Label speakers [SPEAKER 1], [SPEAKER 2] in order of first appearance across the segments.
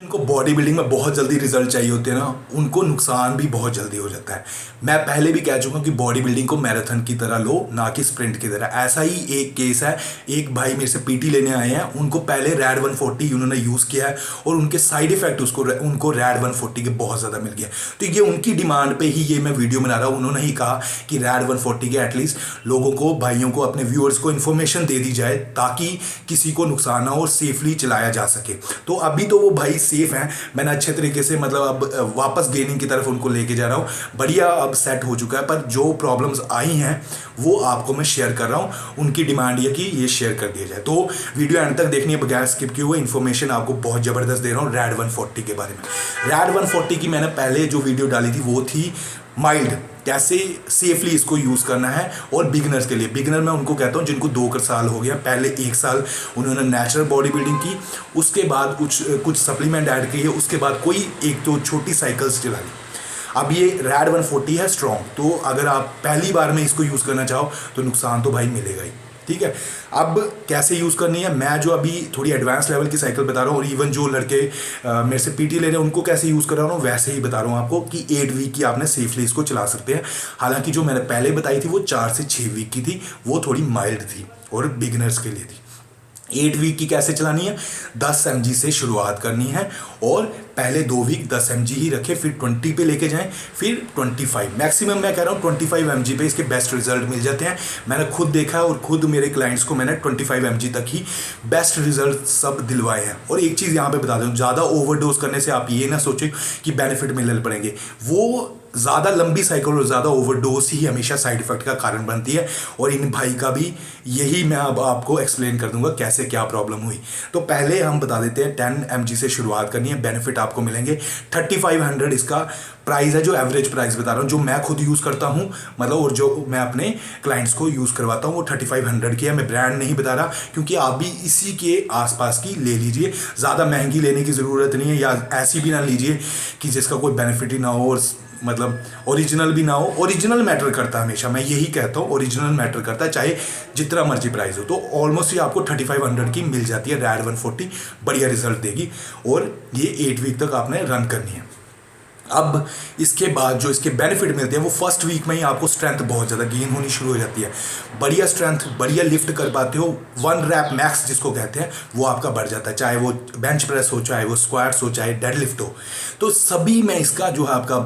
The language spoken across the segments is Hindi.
[SPEAKER 1] उनको बॉडी बिल्डिंग में बहुत जल्दी रिजल्ट चाहिए होते हैं ना, उनको नुकसान भी बहुत जल्दी हो जाता है। मैं पहले भी कह चुका हूँ कि बॉडी बिल्डिंग को मैराथन की तरह लो, ना कि स्प्रिंट की तरह। ऐसा ही एक केस है, एक भाई मेरे से पीटी लेने आए हैं, उनको पहले रैड 140 उन्होंने यूज़ किया है और उनके साइड इफेक्ट उनको रैड 140 के बहुत ज़्यादा मिल गया। तो ये उनकी डिमांड पे ही ये मैं वीडियो बना रहा हूँ। उन्होंने ही कहा कि रैड 140 के एटलीस्ट लोगों को, भाइयों को, अपने व्यूअर्स को इन्फॉर्मेशन दे दी जाए ताकि किसी को नुकसान ना हो और सेफली चलाया जा सके। तो अभी तो वो भाई सेफ हैं, मैंने अच्छे तरीके से मतलब अब वापस गेमिंग की तरफ उनको लेके जा रहा हूँ। बढ़िया अब सेट हो चुका है, पर जो प्रॉब्लम्स आई हैं वो आपको मैं शेयर कर रहा हूँ। उनकी डिमांड ये कि ये शेयर कर दिया जाए, तो वीडियो एंड तक देखनी है बगैर स्किप किए हुए। इन्फॉर्मेशन आपको बहुत ज़बरदस्त दे रहा हूँ रैड 140 के बारे में। रैड 140 की मैंने पहले जो वीडियो डाली थी वो थी माइल्ड, कैसे सेफली इसको यूज़ करना है। और बिगनर्स के लिए, बिगनर मैं उनको कहता हूँ जिनको 2 साल हो गया, पहले 1 साल उन्होंने नेचुरल बॉडी बिल्डिंग की, उसके बाद कुछ सप्लीमेंट ऐड किए, उसके बाद कोई एक तो छोटी साइकिल्स चला ली। अब ये रैड 140 है स्ट्रॉन्ग, तो अगर आप पहली बार में इसको यूज़ करना चाहो तो नुकसान तो भाई मिलेगा ही। ठीक है, अब कैसे यूज़ करनी है, मैं जो अभी थोड़ी एडवांस लेवल की साइकिल बता रहा हूँ, और इवन जो लड़के मेरे से पीटी ले रहे हैं उनको कैसे यूज़ कर रहा हूँ वैसे ही बता रहा हूँ आपको कि 8 वीक की आपने सेफली इसको चला सकते हैं। हालांकि जो मैंने पहले बताई थी वो 4 से 6 वीक की थी, वो थोड़ी माइल्ड थी और बिगनर्स के लिए थी। 8 वीक की कैसे चलानी है, 10 mg से शुरुआत करनी है और पहले 2 वीक 10 mg ही रखें, फिर 20 पे लेके जाएं, फिर 25 मैक्सिमम, मैं कह रहा हूँ 25 mg पे इसके बेस्ट रिजल्ट मिल जाते हैं। मैंने खुद देखा है और खुद मेरे क्लाइंट्स को मैंने 25 mg तक ही बेस्ट रिजल्ट सब दिलवाए हैं। और एक चीज़ यहाँ पे बता दूँ, ज़्यादा ओवरडोज करने से आप ये ना सोचें कि बेनिफिट मिलने पड़ेंगे, वो ज़्यादा लंबी साइकिल और ज़्यादा ओवरडोज ही हमेशा साइड इफेक्ट का कारण बनती है। और इन भाई का भी यही मैं अब आपको एक्सप्लेन कर दूंगा कैसे क्या प्रॉब्लम हुई। तो पहले हम बता देते हैं 10 mg से शुरुआत करनी है, बेनिफिट आपको मिलेंगे 3500 इसका प्राइस है, जो एवरेज प्राइस बता रहा हूँ, जो मैं खुद यूज़ करता हूँ मतलब, और जो मैं अपने क्लाइंट्स को यूज़ करवाता हूँ वो 3500 की है। मैं ब्रांड नहीं बता रहा क्योंकि आप भी इसी के आसपास की ले लीजिए, ज़्यादा महंगी लेने की ज़रूरत नहीं है, या ऐसी भी ना लीजिए कि जिसका कोई बेनिफिट ही ना हो और मतलब ओरिजिनल भी ना हो। ओरिजिनल मैटर करता है हमेशा, मैं यही कहता हूँ, ओरिजिनल मैटर करता है, चाहे जितना मर्जी प्राइस हो। तो ऑलमोस्ट ये आपको 3500 की मिल जाती है रैड 140, बढ़िया रिजल्ट देगी और ये 8 वीक तक आपने रन करनी है। अब इसके बाद जो इसके बेनिफिट मिलते हैं वो फर्स्ट वीक में ही आपको स्ट्रेंथ बहुत ज़्यादा गेन होनी शुरू हो जाती है, बढ़िया स्ट्रेंथ, बढ़िया लिफ्ट कर पाते हो। 1 रैप मैक्स जिसको कहते हैं वो आपका बढ़ जाता है, चाहे वो बेंच प्रेस हो, चाहे वो स्क्वाट्स हो, चाहे डेडलिफ्ट हो। तो सभी में इसका जो है आपका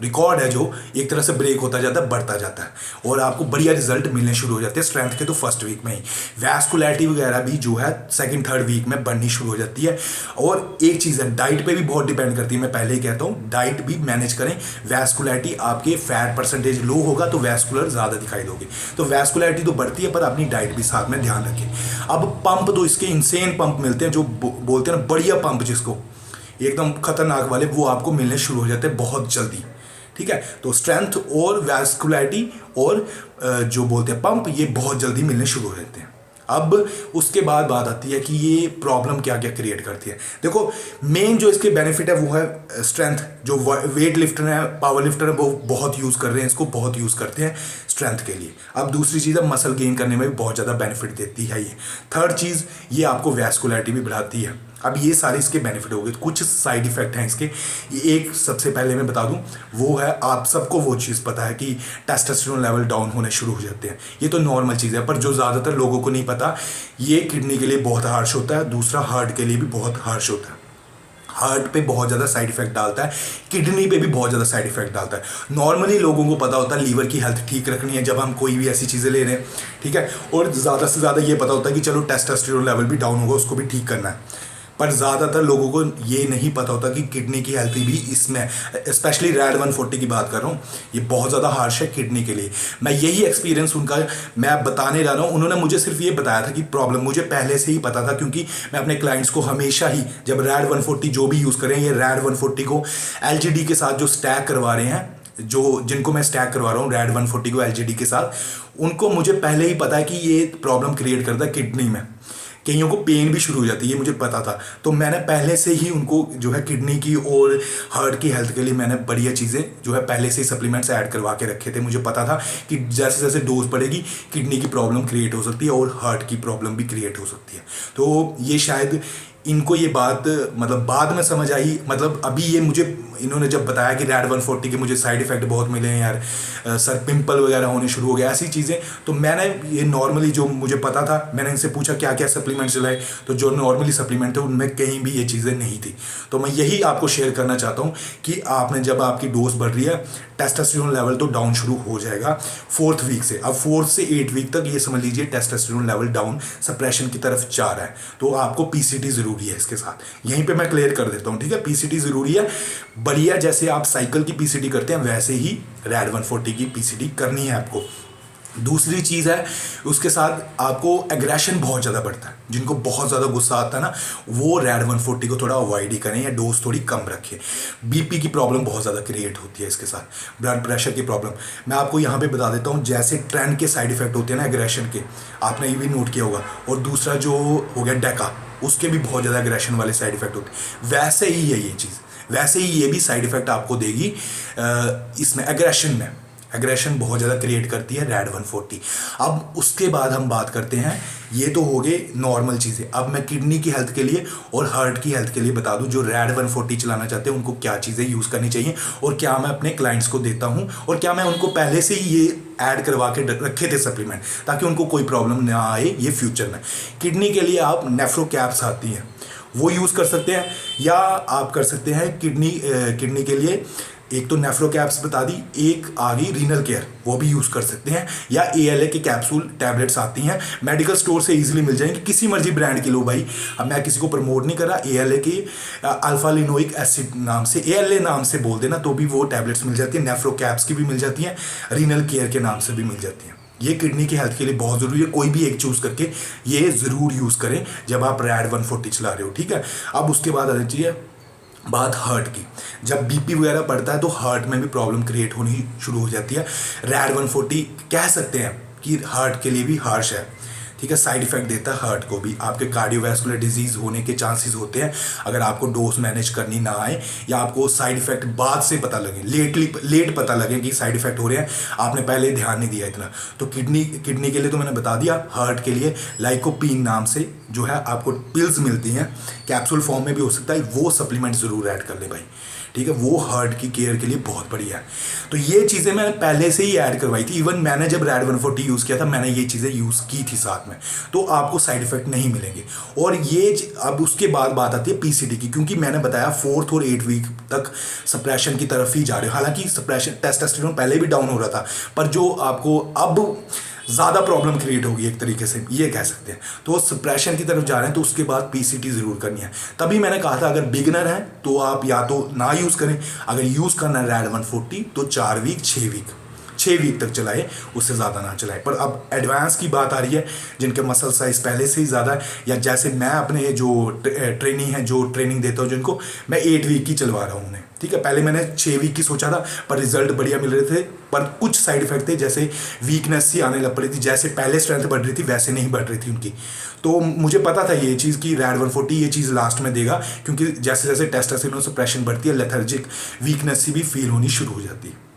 [SPEAKER 1] रिकॉर्ड है जो एक तरह से ब्रेक होता जाता है, बढ़ता जाता है और आपको बढ़िया रिजल्ट मिलने शुरू हो जाते हैं स्ट्रेंथ के। तो फर्स्ट वीक में ही वैस्कुलैरिटी वगैरह भी जो है सेकंड थर्ड वीक में बढ़नी शुरू हो जाती है। और एक चीज़ है, डाइट पे भी बहुत डिपेंड करती है, मैं पहले ही कहता हूँ डाइट भी मैनेज करें। वैस्कुलैरिटी आपके फैट परसेंटेज लो होगा तो वैस्कुलर ज़्यादा दिखाई दोगे, तो वैस्कुलैरिटी तो बढ़ती है पर अपनी डाइट भी साथ में ध्यान रखें। अब पंप तो इसके इंसेन पंप मिलते हैं, जो बोलते हैं ना बढ़िया पंप, जिसको एकदम खतरनाक वाले, वो आपको मिलने शुरू हो जाते हैं बहुत जल्दी। ठीक है, तो स्ट्रेंथ और वैस्कुलैरिटी और जो बोलते हैं पंप, ये बहुत जल्दी मिलने शुरू हो जाते हैं। अब उसके बाद बात आती है कि ये प्रॉब्लम क्या क्या क्रिएट करती है। देखो, मेन जो इसके बेनिफिट है वो है स्ट्रेंथ। जो वेट लिफ्टर है, पावर लिफ्टर है, वो बहुत यूज़ कर रहे हैं, इसको बहुत यूज़ करते हैं स्ट्रेंथ के लिए। अब दूसरी चीज़ है, मसल गेन करने में भी बहुत ज़्यादा बेनिफिट देती है ये। थर्ड चीज़, ये आपको वैस्कुलैरिटी भी बढ़ाती है। अब ये सारे इसके बेनिफिट हो गए, कुछ साइड इफेक्ट हैं इसके। ये एक सबसे पहले मैं बता दूं, वो है, आप सबको वो चीज़ पता है कि टेस्टोस्टेरोन लेवल डाउन होने शुरू हो जाते हैं। ये तो नॉर्मल चीज़ है, पर जो ज़्यादातर लोगों को नहीं पता, ये किडनी के लिए बहुत हार्श होता है, दूसरा हार्ट के लिए भी बहुत हार्श होता है। हार्ट पे बहुत ज़्यादा साइड इफेक्ट डालता है, किडनी पे भी बहुत ज़्यादा साइड इफेक्ट डालता है। नॉर्मली लोगों को पता होता है लीवर की हेल्थ ठीक रखनी है जब हम कोई भी ऐसी चीज़ें ले रहे हैं, ठीक है, और ज़्यादा से ज़्यादा ये पता होता है कि चलो टेस्टोस्टेरोन लेवल भी डाउन होगा, उसको भी ठीक करना है। पर ज़्यादातर लोगों को ये नहीं पता होता कि किडनी की हेल्थ भी इसमें, स्पेशली रैड 140 की बात कर रहा हूँ, ये बहुत ज़्यादा हार्श है किडनी के लिए। मैं यही एक्सपीरियंस उनका मैं बताने जा रहा हूँ। उन्होंने मुझे सिर्फ ये बताया था कि प्रॉब्लम मुझे पहले से ही पता था, क्योंकि मैं अपने क्लाइंट्स को हमेशा ही, जब रैड 140 जो भी यूज़ करें, ये रैड 140 को LGD के साथ जो स्टैक करवा रहे हैं, जो जिनको मैं स्टैक करवा रहा हूँ रैड 140 को LGD के साथ, उनको मुझे पहले ही पता है कि ये प्रॉब्लम क्रिएट करता है किडनी में। कईयों को पेन भी शुरू हो जाती है, ये मुझे पता था। तो मैंने पहले से ही उनको जो है किडनी की और हार्ट की हेल्थ के लिए मैंने बढ़िया चीज़ें जो है पहले से ही सप्लीमेंट्स ऐड करवा के रखे थे। मुझे पता था कि जैसे जैसे डोज बढ़ेगी किडनी की प्रॉब्लम क्रिएट हो सकती है और हार्ट की प्रॉब्लम भी क्रिएट हो सकती है। तो ये शायद इनको ये बात मतलब बाद में समझ आई, मतलब अभी ये मुझे इन्होंने जब बताया कि रैड 140 के मुझे साइड इफेक्ट बहुत मिले हैं यार, सर पिंपल वगैरह होने शुरू हो गया, ऐसी चीज़ें, तो मैंने ये नॉर्मली जो मुझे पता था मैंने इनसे पूछा क्या क्या सप्लीमेंट्स चलाए, तो जो नॉर्मली सप्लीमेंट थे उनमें कहीं भी ये चीज़ें नहीं थी। तो मैं यही आपको शेयर करना चाहता हूँ कि आपने जब आपकी डोज बढ़ रही है, टेस्टोस्टेरोन लेवल तो डाउन शुरू हो जाएगा 4th वीक से। अब 4th से 8 वीक तक ये समझ लीजिए टेस्टोस्टेरोन लेवल डाउन सप्रेशन की तरफ जा रहा है, तो आपको पीसीटी जरूरी है इसके साथ। यहीं पे मैं क्लियर कर देता हूँ, ठीक है, पीसीटी जरूरी है, बढ़िया, जैसे आप साइकिल की पीसीटी करते हैं वैसे ही रैड 140 की पीसीटी करनी है आपको। दूसरी चीज़ है उसके साथ आपको एग्रेशन बहुत ज़्यादा बढ़ता है, जिनको बहुत ज़्यादा गुस्सा आता है ना, वो रैड 140 को थोड़ा अवॉइड ही करें या डोज थोड़ी कम रखें। बीपी की प्रॉब्लम बहुत ज़्यादा क्रिएट होती है इसके साथ, ब्लड प्रेशर की प्रॉब्लम। मैं आपको यहाँ पे बता देता हूँ, जैसे ट्रेंड के साइड इफेक्ट होते हैं ना एग्रेशन के, आपने ये भी नोट किया होगा, और दूसरा जो हो गया डेका, उसके भी बहुत ज़्यादा एग्रेशन वाले साइड इफेक्ट होते हैं, वैसे ही है ये चीज़, वैसे ही ये भी साइड इफेक्ट आपको देगी इसमें एग्रेशन में। एग्रेशन बहुत ज़्यादा क्रिएट करती है रैड 140। अब उसके बाद हम बात करते हैं, ये तो हो गए नॉर्मल चीज़ें। अब मैं किडनी की हेल्थ के लिए और हार्ट की हेल्थ के लिए बता दूं, जो रैड 140 चलाना चाहते हैं उनको क्या चीज़ें यूज़ करनी चाहिए और क्या मैं अपने क्लाइंट्स को देता हूं, और क्या मैं उनको पहले से ही ये ऐड करवा के रखे थे सप्लीमेंट, ताकि उनको कोई प्रॉब्लम ना आए ये फ्यूचर में। किडनी के लिए आप नेफ्रो कैप्स आती हैं, वो यूज़ कर सकते हैं, या आप कर सकते हैं किडनी के लिए एक तो नेफ्रो कैप्स बता दी, एक आ गई रीनल केयर, वो भी यूज़ कर सकते हैं, या ALA के कैप्सूल टैबलेट्स आती हैं, मेडिकल स्टोर से इजीली मिल जाएंगी, किसी मर्जी ब्रांड की लो भाई। अब मैं किसी को प्रमोट नहीं कर रहा, ALA की अल्फा लिनोइक एसिड नाम से, ALA नाम से बोल देना तो भी वो टैबलेट्स मिल जाती है, नेफ्रो कैप्स की भी मिल जाती हैं, रीनल केयर के नाम से भी मिल जाती हैं। ये किडनी की हेल्थ के लिए बहुत ज़रूरी है, कोई भी एक चूज़ करके ये ज़रूर यूज़ करें जब आप रैड 140 चला रहे हो, ठीक है। अब उसके बाद आ जाती है बात हार्ट की। जब बीपी वगैरह बढ़ता है तो हार्ट में भी प्रॉब्लम क्रिएट होनी शुरू हो जाती है। रैड 140 कह सकते हैं कि हार्ट के लिए भी हार्श है, ठीक है, साइड इफेक्ट देता है हार्ट को भी, आपके कार्डियोवैस्कुलर डिजीज होने के चांसेस होते हैं अगर आपको डोज मैनेज करनी ना आए, या आपको साइड इफेक्ट बाद से पता लगे, लेट पता लगे कि साइड इफेक्ट हो रहे हैं, आपने पहले ध्यान नहीं दिया इतना। तो किडनी के लिए तो मैंने बता दिया। हार्ट के लिए लाइकोपीन नाम से जो है आपको पिल्स मिलती हैं, कैप्सूल फॉर्म में भी हो सकता है, वो सप्लीमेंट ज़रूर ऐड कर ले भाई, ठीक है, वो हार्ट की केयर के लिए बहुत बढ़िया है। तो ये चीज़ें मैंने पहले से ही ऐड करवाई थी, इवन मैंने जब रैड 140 यूज़ किया था मैंने ये चीज़ें यूज़ की थी साथ में, तो आपको साइड इफेक्ट नहीं मिलेंगे। और ये अब उसके बाद बात आती है पीसीटी की, क्योंकि मैंने बताया 4th और 8 वीक तक सप्रेशन की तरफ ही जा रहे हो। हालांकि सप्रेशन टेस्टोस्टेरोन पहले भी डाउन हो रहा था, पर जो आपको अब ज़्यादा प्रॉब्लम क्रिएट होगी एक तरीके से ये कह सकते हैं, तो सप्रेशन की तरफ जा रहे हैं, तो उसके बाद पीसीटी ज़रूर करनी है। तभी मैंने कहा था अगर बिगनर है तो आप या तो ना यूज़ करें, अगर यूज़ करना है रैड 140 तो 4 वीक 6 वीक तक चलाए, उससे ज़्यादा ना चलाए। पर अब एडवांस की बात आ रही है, जिनके मसल साइज पहले से ही ज़्यादा है, या जैसे मैं अपने जो ट्रेनिंग है, जो ट्रेनिंग देता हूँ जिनको, मैं 8 वीक की चलवा रहा हूँ उन्हें, ठीक है। पहले मैंने 6 वीक की सोचा था, पर रिजल्ट बढ़िया मिल रहे थे, पर कुछ साइड इफेक्ट थे, जैसे वीकनेस सी आने लग पड़ी थी, जैसे पहले स्ट्रेंथ बढ़ रही थी वैसे नहीं बढ़ रही थी उनकी। तो मुझे पता था ये चीज़ कि रैड 140 ये चीज़ लास्ट में देगा, क्योंकि जैसे जैसे टेस्टोस्टेरोन सप्रेशन बढ़ती है, लेथर्जिक वीकनेस सी भी फील होनी शुरू हो जाती है।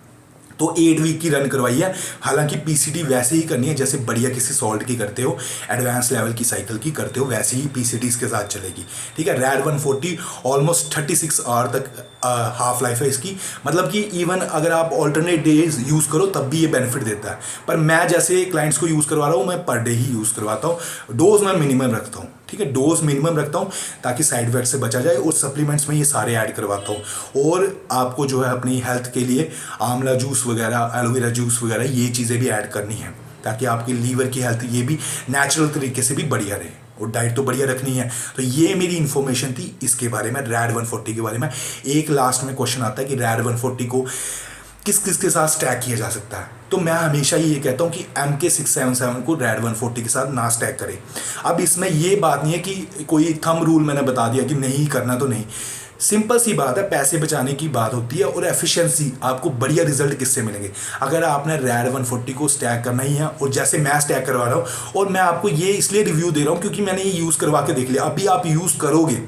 [SPEAKER 1] तो 8 वीक की रन करवाई है। हालांकि पीसीटी वैसे ही करनी है जैसे बढ़िया किसी सॉल्ट की करते हो, एडवांस लेवल की साइकिल की करते हो, वैसे ही पीसीटी के साथ चलेगी, ठीक है। रैड 140 ऑलमोस्ट 36 आवर तक हाफ लाइफ है इसकी, मतलब कि इवन अगर आप ऑल्टरनेट डेज यूज़ करो तब भी ये बेनिफिट देता है। पर मैं जैसे क्लाइंट्स को यूज़ करवा रहा हूँ, मैं पर डे ही यूज़ करवाता हूँ, डोज मैं मिनिमम रखता हूँ, ठीक है, डोज मिनिमम रखता हूँ ताकि साइड इफेक्ट से बचा जाए, और सप्लीमेंट्स में ये सारे ऐड करवाता हूँ। और आपको जो है अपनी हेल्थ के लिए आंवला जूस वगैरह, एलोवेरा जूस वगैरह, ये चीज़ें भी ऐड करनी है ताकि आपकी लीवर की हेल्थ ये भी नेचुरल तरीके से भी बढ़िया रहे, और डाइट तो बढ़िया रखनी है। तो ये मेरी इन्फॉर्मेशन थी इसके बारे में, रैड 140 के बारे में। एक लास्ट में क्वेश्चन आता है कि रैड 140 को किस किस के साथ स्टैक किया जा सकता है, तो मैं हमेशा ये कहता हूँ कि MK677 को रैड 140 के साथ ना स्टैक करें। अब इसमें ये बात नहीं है कि कोई थंब रूल मैंने बता दिया कि नहीं करना, तो नहीं, सिंपल सी बात है, पैसे बचाने की बात होती है, और एफिशिएंसी, आपको बढ़िया रिजल्ट किससे मिलेंगे अगर आपने रैड 140 को स्टैक करना ही है। और जैसे मैं स्टैक करवा रहा हूँ, और मैं आपको ये इसलिए रिव्यू दे रहा हूँ क्योंकि मैंने ये यूज़ करवा के देख लिया। अभी आप यूज़ करोगे,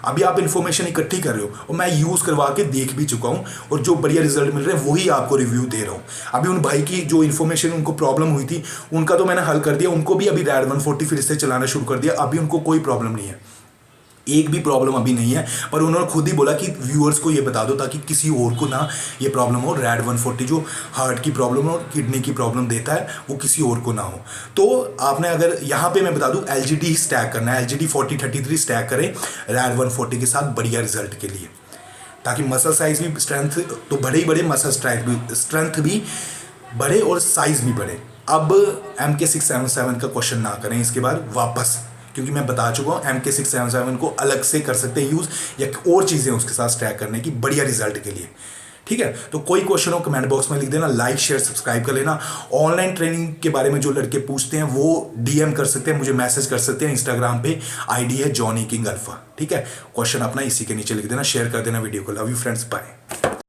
[SPEAKER 1] अभी आप इन्फॉर्मेशन इकट्ठी कर रहे हो, और मैं यूज़ करवा के देख भी चुका हूँ, और जो बढ़िया रिजल्ट मिल रहे हैं वही आपको रिव्यू दे रहा हूँ। अभी उन भाई की जो इन्फॉर्मेशन, उनको प्रॉब्लम हुई थी, उनका तो मैंने हल कर दिया, उनको भी अभी रैड 140 फिर से चलाना शुरू कर दिया, अभी उनको कोई प्रॉब्लम नहीं है। एक भी प्रॉब्लम अभी नहीं है, पर उन्होंने खुद ही बोला कि व्यूअर्स को ये बता दो ताकि किसी और को ना ये प्रॉब्लम हो। रैड 140 जो हार्ट की प्रॉब्लम और किडनी की प्रॉब्लम देता है वो किसी और को ना हो। तो आपने अगर यहाँ पे मैं बता दूँ LGD स्टैक करना है, LGD 4033 स्टैक करें रैड 140 के साथ बढ़िया रिजल्ट के लिए, ताकि मसल साइज भी स्ट्रेंथ तो बढ़े ही बढ़े, मसल स्ट्रेंथ भी बढ़े और साइज भी बढ़े। अब MK677 का क्वेश्चन ना करें इसके बाद वापस, क्योंकि मैं बता चुका हूँ MK677 को अलग से कर सकते हैं यूज़, या और चीज़ें उसके साथ स्टैक करने की बढ़िया रिजल्ट के लिए। ठीक है, तो कोई क्वेश्चन हो कमेंट बॉक्स में लिख देना, लाइक शेयर सब्सक्राइब कर लेना। ऑनलाइन ट्रेनिंग के बारे में जो लड़के पूछते हैं वो DM कर सकते हैं, मुझे मैसेज कर सकते हैं। इंस्टाग्राम पे ID है जॉनी किंग अल्फा। ठीक है, क्वेश्चन अपना इसी के नीचे लिख देना, शेयर कर देना वीडियो को। Love you friends, bye.